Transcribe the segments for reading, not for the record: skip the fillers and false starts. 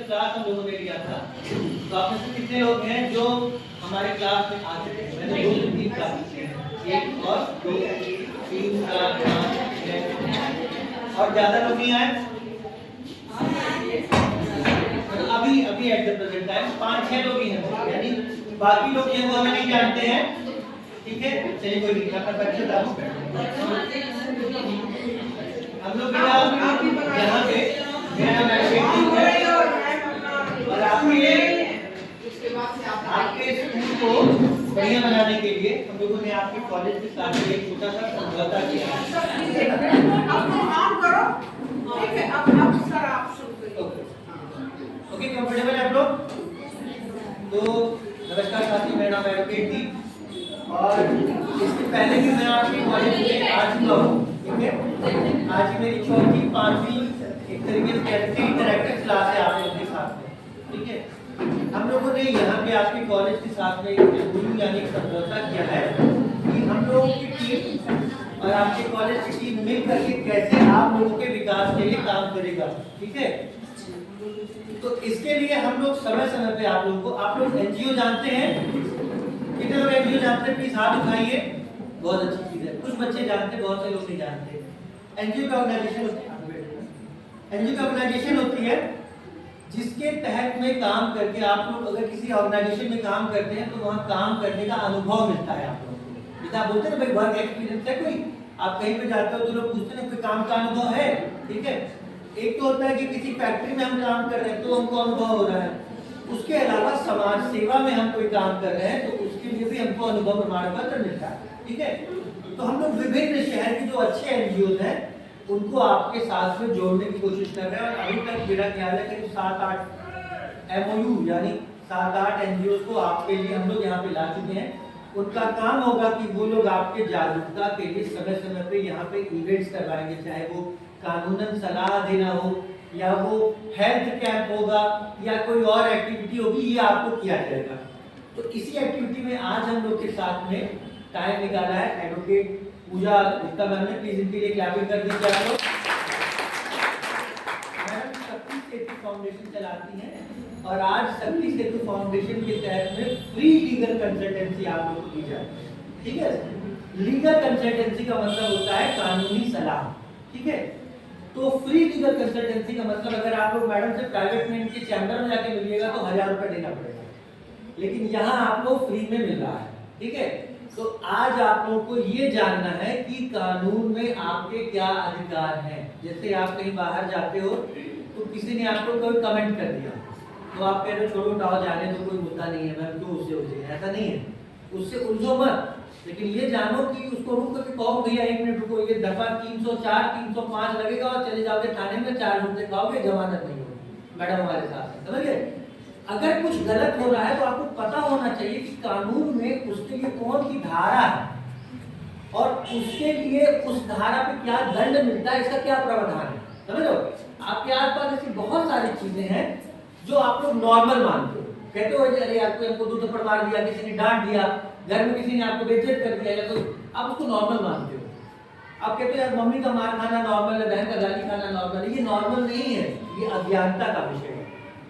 Class हम लोगों ने लिया था, तो आप में से कितने लोग हैं जो हमारे क्लास में आते थे? मैंने 2 से 3 क्लास किए हैं, 1 और 2, 3, 4, 5, 6 और ज़्यादा लोग नहीं आए। अभी एट द प्रेजेंट टाइम 5-6 लोग ही हैं, यानी बाकी लोग हैं वो हमें नहीं जानते हैं। ठीक है, चलिए कोई नहीं, अपना परिचय बताओ। हम लोग यहाँ पे मेरा नाम है और आपके स्कूल को बढ़िया बनाने के लिए हम लोगों ने आपके कॉलेज के साथ में एक छोटा सा समझौता किया है। ओके, कंफर्टेबल है आप लोग? तो नमस्कार साथी, मेरा नाम एडवोकेट दीप और इससे पहले भी मैं आपके कॉलेज में आ चुका हूँ। ठीक है, आज मेरी 4थी 5वीं एक तरीके से कहते हैं इंटरैक्टिव क्लास है आप लोगों के साथ में। ठीक है, हम लोगों ने यहाँ पे आपके कॉलेज के साथ में एक यानी समझौता किया है कि हम लोगों की टीम और आपके कॉलेज की टीम मिल करके कैसे आप लोगों के विकास के लिए काम करेगा। ठीक है, तो इसके लिए हम लोग समय समय पे आप लोग एनजीओ जानते हैं? कितने लोग एनजीओ जानते हैं? प्लीज हाथ उठाइए। बहुत अच्छी चीज है, कुछ बच्चे जानते हैं, बहुत से लोग नहीं जानते। एनजीओ का ऑर्गेनाइजेशन होती है जिसके तहत में काम करके आप लोग अगर किसी ऑर्गेनाइजेशन में काम करते हैं तो वहाँ काम करने का अनुभव मिलता है आप लोगों को। जैसे आप बोलते हैं ना भाई वर्क एक्सपीरियंस है कोई, आप कहीं पे जाते हो तो लोग पूछते हैं कोई काम का अनुभव है। ठीक है, एक तो होता है कि किसी फैक्ट्री में हम काम कर रहे हैं तो हमको अनुभव हो रहा है, उसके अलावा समाज सेवा में हम कोई काम कर रहे हैं तो उसके लिए भी हमको अनुभव प्रमाण पत्र मिलता है। ठीक है, तो हम लोग विभिन्न शहर के जो अच्छे एनजीओ हैं उनको आपके साथ में जोड़ने की कोशिश कर रहे हैं और अभी तक मेरा ख्याल है कि 7-8 MOU यानी 7-8 एनजीओ को आपके लिए हम लोग यहाँ पे ला चुके हैं। उनका काम होगा कि वो लोग आपके जागरूकता के लिए समय समय पे यहाँ पे इवेंट्स करवाएंगे, चाहे वो कानूनन सलाह देना हो या वो हेल्थ कैंप होगा या कोई और एक्टिविटी होगी, ये आपको किया जाएगा। तो इसी एक्टिविटी में आज हम लोग के साथ में टाइम निकाला है एडवोकेट पूजा गुप्ता मैम ने, प्लीज इनके लिए क्लैपिंग कर दीजिए आप लोग। मैम शक्ति सेतु फाउंडेशन चलाती हैं और आज शक्ति सेतु फाउंडेशन के तहत में फ्री लीगल कंसल्टेंसी आप लोग को दी जाए। ठीक है, लीगल कंसल्टेंसी का मतलब होता है कानूनी सलाह। ठीक है, तो फ्री लीगल कंसल्टेंसी का मतलब अगर आप लोग मैडम से प्राइवेट में इनके चैम्बर में जाके मिलिएगा तो 1000 रुपये देना पड़ेगा, लेकिन यहाँ आपको फ्री में मिल रहा है। ठीक है, तो आज आप लोगों को ये जानना है कि कानून में आपके क्या अधिकार हैं। जैसे आप कहीं बाहर जाते हो तो किसी ने आपको कोई कमेंट कर दिया तो आप कह रहे हो छोड़ो हटाओ जाने तो कोई मुद्दा नहीं है, मैं क्यों उससे उलझे, ऐसा नहीं है, उससे उलझो मत। लेकिन ये जानो कि उसको रुक करके कहो भैया 1 मिनट रुको, ये दफा 304 305 लगेगा और चले जाओगे थाने में, 4 घंटे खाओगे, जमानत नहीं होगी। मैडम हमारे साथ है, समझ गए? अगर कुछ गलत हो रहा है तो आपको पता होना चाहिए कि कानून में उसके लिए कौन सी धारा है और उसके लिए उस धारा पे क्या दंड मिलता है, इसका क्या प्रावधान है। समझो, आपके आसपास ऐसी बहुत सारी चीजें हैं जो आप लोग नॉर्मल मानते हो, कहते हो अरे यार कोई हमको 2 थप्पड़ मार दिया, किसी ने डांट दिया, घर में किसी ने आपको बेइज्जत कर दिया, या तो आप उसको नॉर्मल मानते हो। आप कहते हो यार मम्मी का मार खाना नॉर्मल है, बहन का गाली खाना नॉर्मल है। ये नॉर्मल नहीं है, ये अज्ञानता का विषय है।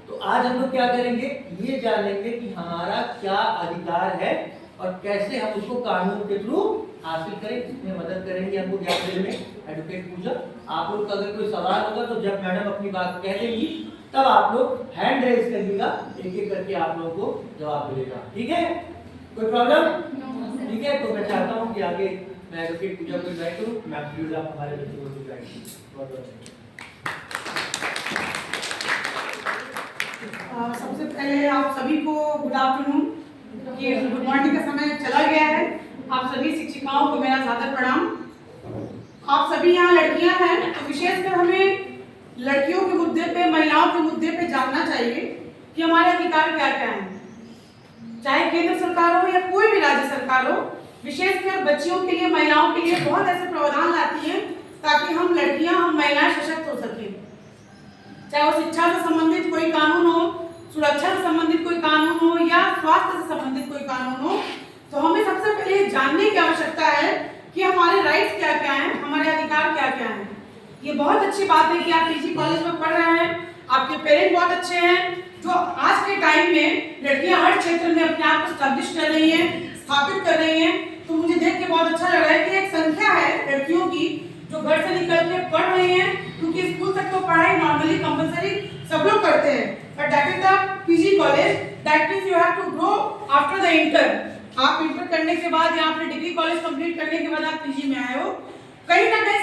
तो आज हम लोग क्या करेंगे, ये जानेंगे कि हमारा क्या अधिकार है और कैसे हम उसको कानून के थ्रू हासिल करें। इसमें मदद करेंगे हमको ज्ञान देने में एडवोकेट पूजा। आप लोग का अगर कोई सवाल होगा तो जब मैडम अपनी बात कह देंगी तब आप लोग हैंड रेज करिएगा, एक एक करके आप लोगों को जवाब मिलेगा। ठीक है, कोई प्रॉब्लम? ठीक है, तो मैं चाहता हूँ कि आगे मैं एडवोकेट पूजा को इनवाइट करूँ। मैं प्लीज आप हमारे बच्चों को इनवाइट करूँ। सबसे पहले आप सभी को गुड आफ्टरनून, ये गुड मॉर्निंग का समय चला गया है। आप सभी शिक्षिकाओं को मेरा सादर प्रणाम। आप सभी यहाँ लड़कियाँ हैं तो विशेषकर हमें लड़कियों के मुद्दे पे, महिलाओं के मुद्दे पे जानना चाहिए कि हमारे अधिकार क्या क्या हैं। चाहे केंद्र सरकार हो या कोई भी राज्य सरकार हो, विशेषकर बच्चियों के लिए, महिलाओं के लिए बहुत ऐसे प्रावधान लाती है ताकि हम लड़कियां, हम महिलाएं सशक्त हो सकें। चाहे वो शिक्षा से संबंधित कोई कानून हो, सुरक्षा से संबंधित कोई कानून हो या स्वास्थ्य से संबंधित कोई कानून हो, तो हमें सबसे पहले जानने की आवश्यकता है कि हमारे राइट्स क्या क्या हैं, हमारे अधिकार क्या क्या हैं। ये बहुत अच्छी बात है कि आप पीजी कॉलेज में पढ़ रहे हैं, आपके पेरेंट्स बहुत अच्छे हैं, जो आज के टाइम में लड़कियां हर क्षेत्र में अपने आप को स्टैब्लिश कर रही हैं, स्थापित कर रही हैं। तो मुझे देख के बहुत अच्छा लग रहा है कि एक संख्या है लड़कियों की जो घर से निकल के पढ़ रही हैं, क्योंकि स्कूल तक तो पढ़ाई नॉर्मली कंपलसरी सब लोग करते हैं, but that is the PG college, that means you have to grow after the inter. आप इंटर करने के बाद या आपने डिग्री कॉलेज कंप्लीट करने के बाद आप पीजी में आए हो, कहीं ना कहीं